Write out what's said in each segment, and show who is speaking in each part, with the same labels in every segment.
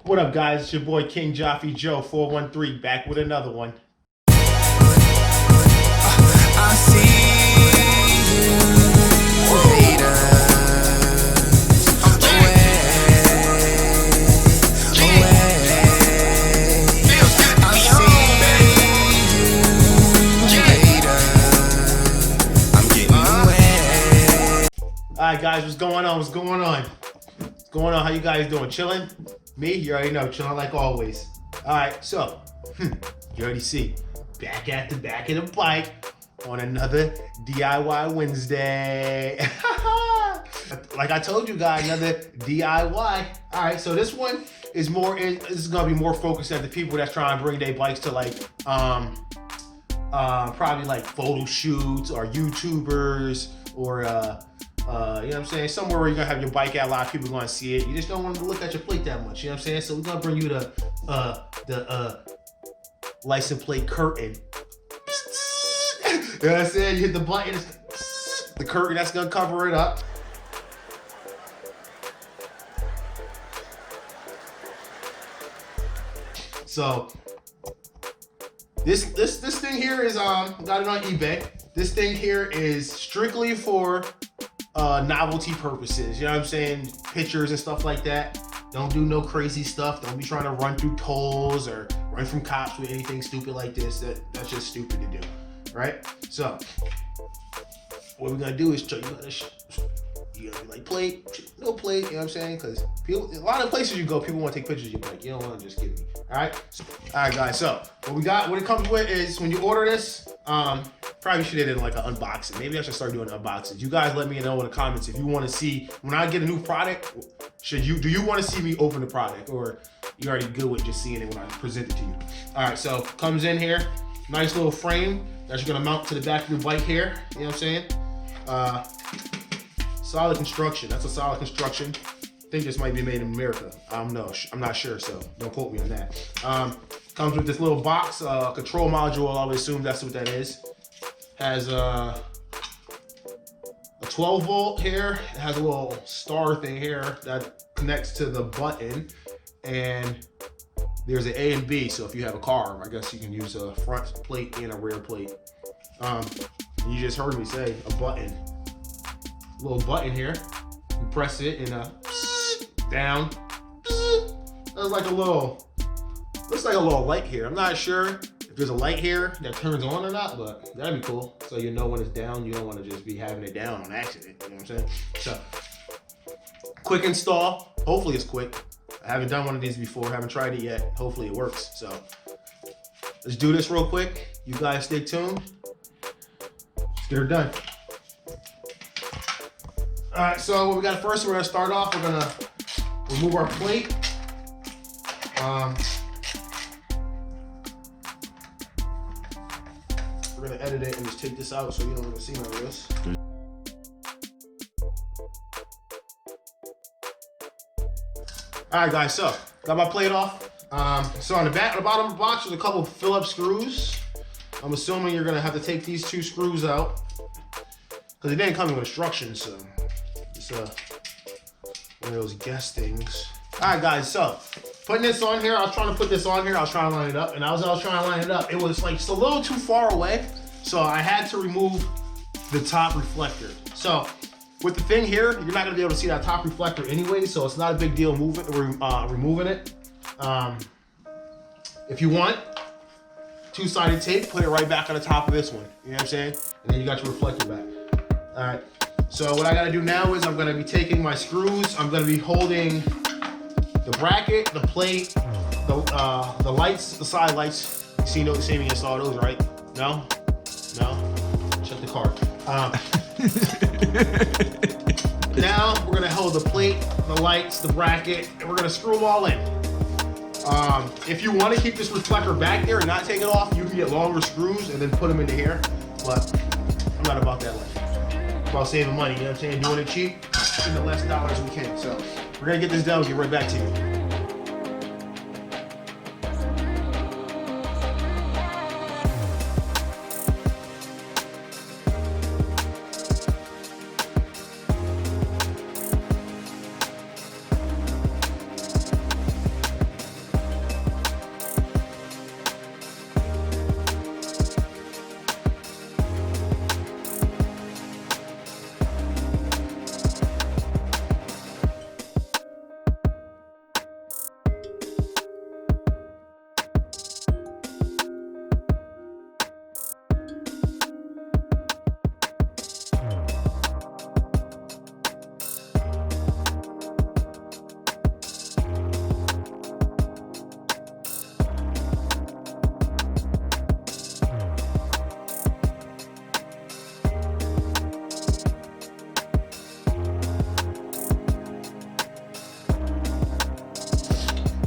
Speaker 1: What up, guys? It's your boy King Jaffe Joe 413 back with another one.
Speaker 2: I see you haters
Speaker 1: Alright guys, what's going on? What's going on? What's going on? How you guys doing? Chilling? Me? You already know, chilling like always. Alright, so you already see. Back at the back of the bike on another DIY Wednesday. Like I told you guys, another DIY. Alright, so this one is more this is gonna be more focused at the people that's trying to bring their bikes to like probably like photo shoots or YouTubers or you know what I'm saying? Somewhere where you're gonna have your bike out, a lot of people are gonna see it. You just don't want to look at your plate that much, you know what I'm saying? So we're gonna bring you the license plate curtain. You know what I'm saying? You hit the button, the curtain that's gonna cover it up. So this thing here is got it on eBay. This thing here is strictly for novelty purposes, you know what I'm saying? Pictures and stuff like that. Don't do no crazy stuff. Don't be trying to run through tolls or run from cops with anything stupid like this. That's just stupid to do, right? So what we're gonna do is show you how to you gotta be like plate, no plate, you know what I'm saying? Because people, a lot of places you go, people want to take pictures of your bike. You don't want to just give me. All right, guys. So what it comes with is when you order this, probably should have done like an unboxing. Maybe I should start doing unboxings. You guys let me know in the comments if you want to see when I get a new product. Do you want to see me open the product, or you already good with just seeing it when I present it to you? All right, so comes in here, nice little frame that you're gonna mount to the back of your bike here. You know what I'm saying? Solid construction. That's a solid construction. I think this might be made in America. I don't know. I'm not sure, so don't quote me on that. Comes with this little box, control module. I would assume that's what that is. Has a 12 volt here. It has a little star thing here that connects to the button, and there's an A and B. So if you have a car, I guess you can use a front plate and a rear plate. You just heard me say a button. Little button here. You press it and down. Looks like a little light here. I'm not sure if there's a light here that turns on or not, but that'd be cool. So you know when it's down. You don't want to just be having it down on accident. You know what I'm saying? So quick install. Hopefully it's quick. I haven't done one of these before. Haven't tried it yet. Hopefully it works. So let's do this real quick. You guys stay tuned. Let's get her done. All right, so what we got first, we're gonna start off, we're gonna remove our plate. We're gonna edit it and just take this out so you don't even see none of this. All right, guys, so got my plate off. So on the back, the bottom of the box, there's a couple of Phillips screws. I'm assuming you're gonna have to take these two screws out because it didn't come with instructions, so. It's one of those guess things. All right, guys, so putting this on here, I was trying to put this on here, I was trying to line it up, and as I was trying to line it up, it was like just a little too far away, so I had to remove the top reflector. So with the thing here, you're not gonna be able to see that top reflector anyway, so it's not a big deal removing it. If you want, two-sided tape, put it right back on the top of this one, you know what I'm saying? And then you got your reflector back. All right. So what I gotta do now is I'm gonna be taking my screws. I'm gonna be holding the bracket, the plate, the lights, the side lights. You see me install those, right? No? No? Shut the car. Now we're gonna hold the plate, the lights, the bracket, and we're gonna screw them all in. If you wanna keep this reflector back there and not take it off, you can get longer screws and then put them into here, but I'm not about that life. About saving money, you know what I'm saying? Doing it cheap, spend the less dollars we can. So we're gonna get this done, we'll get right back to you.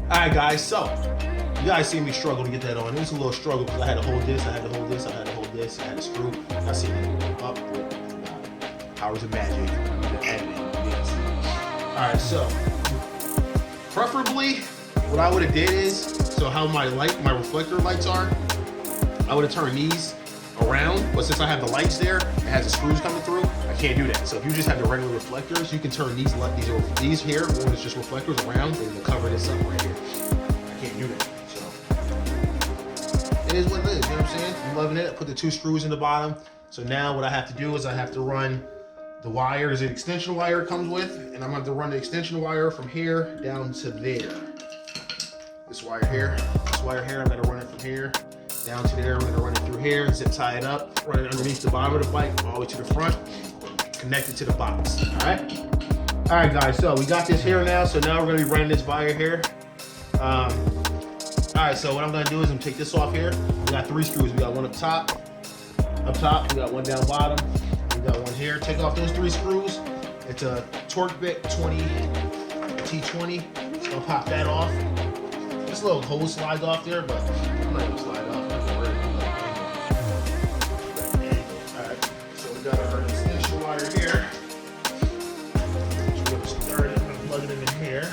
Speaker 1: Alright guys, so you guys see me struggle to get that on. It was a little struggle because I had to hold this, I had to hold this, I had to hold this, I had to screw. I see it up. Powers of magic. Yes. Alright, so preferably what I would have did is, so how my reflector lights are, I would have turned these around, but since I have the lights there, it has the screws coming through, I can't do that. So if you just have the regular reflectors, you can turn these here, when it's just reflectors around, and it'll cover this up right here. I can't do that. So it is what it is, you know what I'm saying? I'm loving it. I put the 2 screws in the bottom. So now what I have to do is I have to run the wire, there's an extension wire it comes with, and I'm going to run the extension wire from here down to there. This wire here, I'm going to run it from here down to there. I'm going to run it through here, zip tie it up, run it underneath the bottom of the bike, all the way to the front, connect it to the box. All right, guys. So we got this here now. So now we're going to be running this wire here. All right. So what I'm going to do is I'm going to take this off here. We got 3 screws. We got one up top. We got one down bottom. We got one here. Take off those 3 screws. It's a torque bit 20 T20. Just gonna pop that off. This little hose slides off there, but I'm not gonna slide off. Alright, so we got our extension wire here. So we're gonna start it and plug it in here.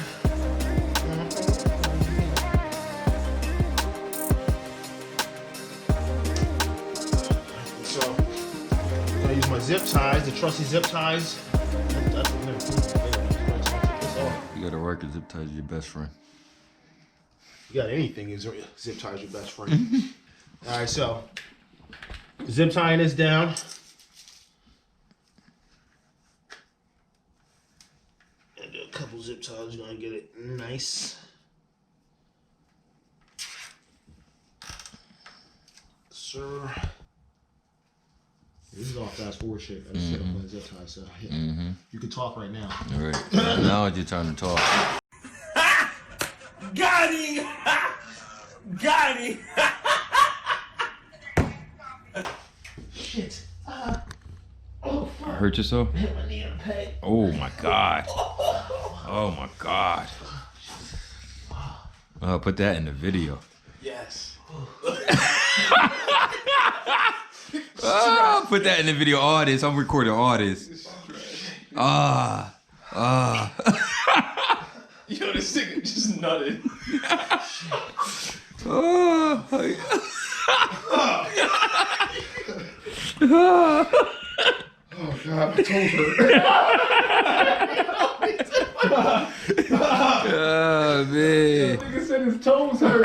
Speaker 1: So I'm gonna use my zip ties, the trusty zip ties.
Speaker 3: You gotta work a zip ties, your best friend.
Speaker 1: You got anything is zip ties your best friend. All right, so zip tying this down. And do a couple zip ties, you're gonna get it nice. Sir. This is all fast forward shit. I just set up my zip tie, so yeah. You can talk right now.
Speaker 3: All right. Now you're trying to talk.
Speaker 4: Got him! Got him!
Speaker 1: Shit.
Speaker 3: Hurt yourself?
Speaker 1: Hit my knee on the peg.
Speaker 3: Oh my god. Oh my god. Put that in the video.
Speaker 1: Yes.
Speaker 3: Oh, put that in the video. All this. I'm recording all this.
Speaker 4: Yo, this nigga just nutted.
Speaker 3: Oh
Speaker 1: God, my toes hurt.
Speaker 3: Oh man.
Speaker 4: Nigga said his toes hurt.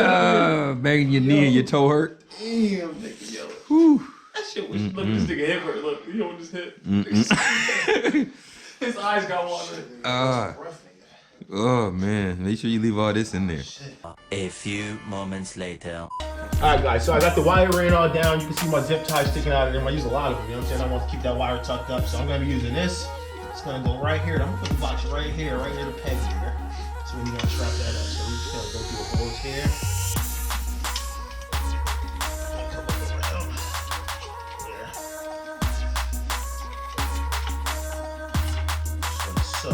Speaker 3: Banging your knee and your toe hurt.
Speaker 4: Damn, nigga, yo.
Speaker 3: Whew.
Speaker 4: That shit was, look, this nigga hip hurt. Look, you know what just hit? His eyes got water.
Speaker 3: Oh man, make sure you leave all this in there.
Speaker 5: A few moments later.
Speaker 1: Alright guys, so I got the wiring all down. You can see my zip tie sticking out of them. I use a lot of them, you know what I'm saying? I want to keep that wire tucked up. So I'm going to be using this. It's going to go right here. I'm going to put the box right here, right near the peg here. So we're going to strap that up. So we're just going to go through the holes here. Come up around. Yeah. Just like so.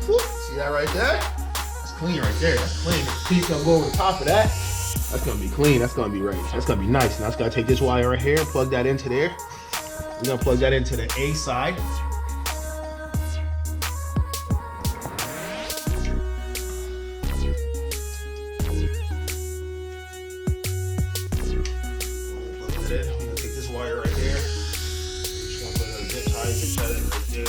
Speaker 1: See that right there? That's clean right there. That's clean. The piece gonna go over the top of that. That's gonna be clean. That's gonna be right. That's gonna be nice. Now I just gotta take this wire right here and plug that into there. We're gonna plug that into the A side. Plug that in. We're gonna take this wire right here. We're just gonna put a zip tie in right there.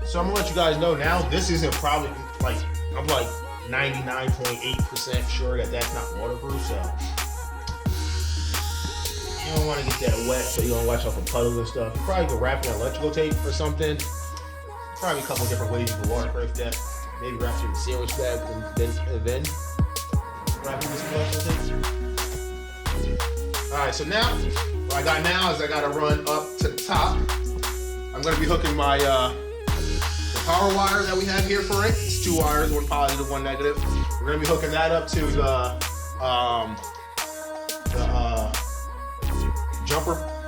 Speaker 1: So I'm gonna let you guys know now, this isn't probably like, I'm like 99.8% sure that that's not waterproof, so. You know what don't want to get that wet, so you don't watch out for puddles and stuff. You probably can wrap it in electrical tape or something. Probably a couple different ways you can waterproof that. Maybe wrap it in a sandwich bag and then wrap it with some electrical tape. Alright, so now, what I got now is I gotta run up to the top. I'm gonna be hooking my the power wire that we have here for it. It's 2 wires, one positive, one negative. We're gonna be hooking that up to the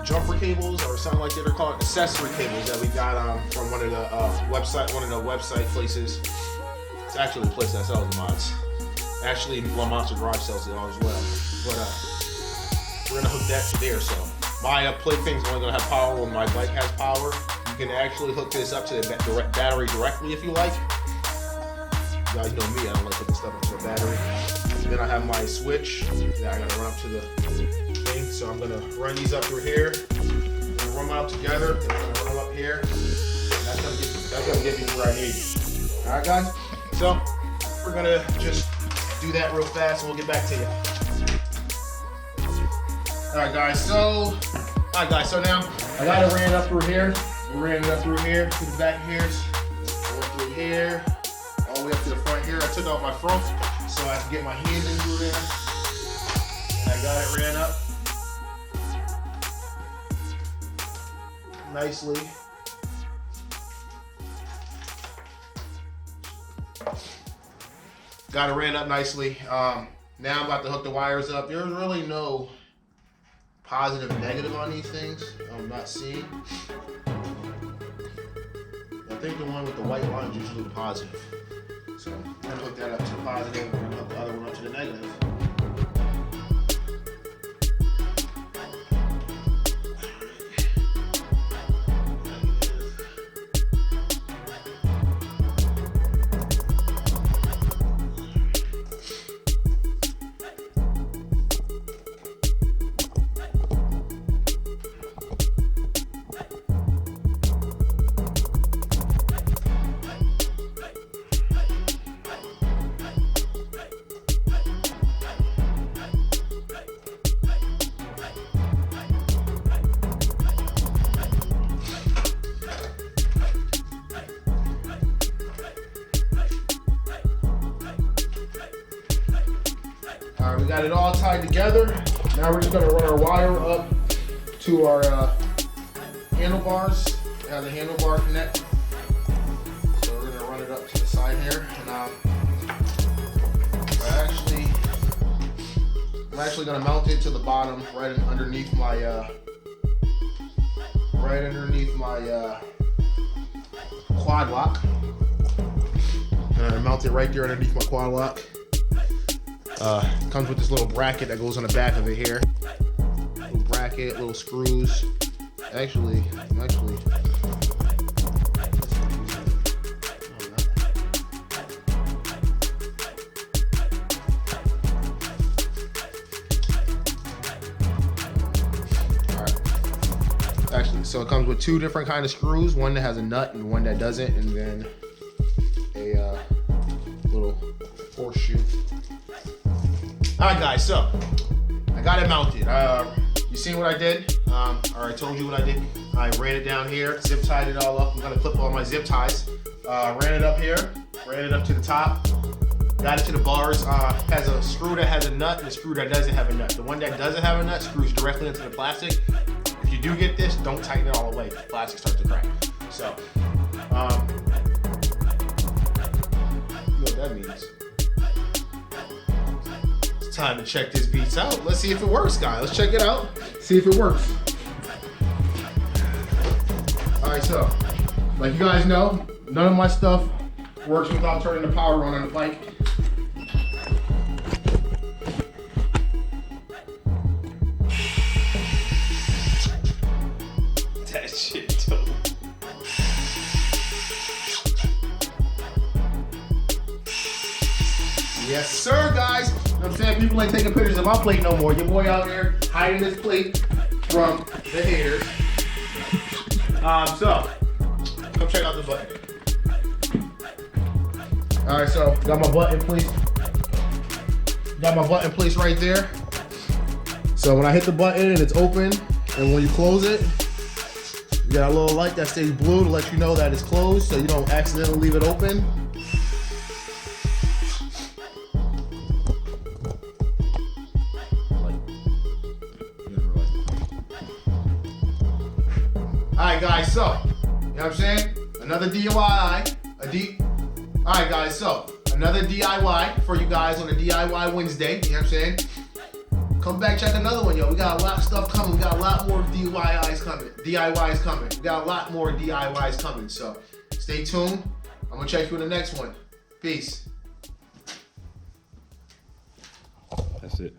Speaker 1: jumper cables or something like that. They're called accessory cables that we got from one of the website places. It's actually the place that sells the mods. Actually, one Monster Garage sells it all as well. But we're gonna hook that to there. So my plaything's only gonna have power when my bike has power. You can actually hook this up to the battery directly if you like. You guys know me, I don't like hooking stuff up to the battery. And then I have my switch that I gotta run up to the thing. So I'm gonna run these up through here. I'm gonna run them out together. Then I'm gonna run them up here. That's gonna get me where I need it. Alright guys? So we're gonna just do that real fast and we'll get back to you. Alright guys, so now I got it ran up through here. We ran it up through here to the back here. Going through here, all the way up to the front here. I took out my front so I can get my hand in through there. And I got it ran up nicely. Got it ran up nicely. Now I'm about to hook the wires up. There's really no positive and negative on these things. I'm not seeing. I think the one with the white line is usually positive. So I'm gonna hook that up to the positive and hook the other one up to the negative. Alright, we got it all tied together. Now we're just gonna run our wire up to our handlebars. Have the handlebar connect. So we're gonna run it up to the side here. And I'm actually gonna mount it to the bottom, right underneath my quad lock. And I mount it right there underneath my quad lock. Comes with this little bracket that goes on the back of it here. Little bracket, little screws. Actually. So it comes with 2 different kind of screws, one that has a nut and one that doesn't, and then a little horseshoe. Alright guys, so I got it mounted. You seen what I did? Or I told you what I did. I ran it down here, zip tied it all up. I'm gonna clip all my zip ties. Ran it up here, ran it up to the top, got it to the bars. Has a screw that has a nut and a screw that doesn't have a nut. The one that doesn't have a nut screws directly into the plastic. If you do get this, don't tighten it all the way. The plastic starts to crack. So, you know what that means. It's time to check this beats out. Let's see if it works, guys. Let's check it out. See if it works. All right, so, like you guys know, none of my stuff works without turning the power on the bike.
Speaker 4: That shit dope.
Speaker 1: Yes, sir, guys. You know what I'm saying? People ain't taking pictures of my plate no more. Your boy out here hiding his plate from the haters. So, come check out the button. All right, so got my button placed. Got my button placed right there. So when I hit the button and it's open, and when you close it, you got a little light that stays blue to let you know that it's closed, so you don't accidentally leave it open. Alright guys, so, you know what I'm saying? Another DIY, Alright guys, so, another DIY for you guys on a DIY Wednesday, you know what I'm saying? Come back, check another one, yo. We got a lot of stuff coming. We got a lot more DIYs coming. We got a lot more DIYs coming, so stay tuned. I'm gonna check you in the next one. Peace.
Speaker 3: That's it.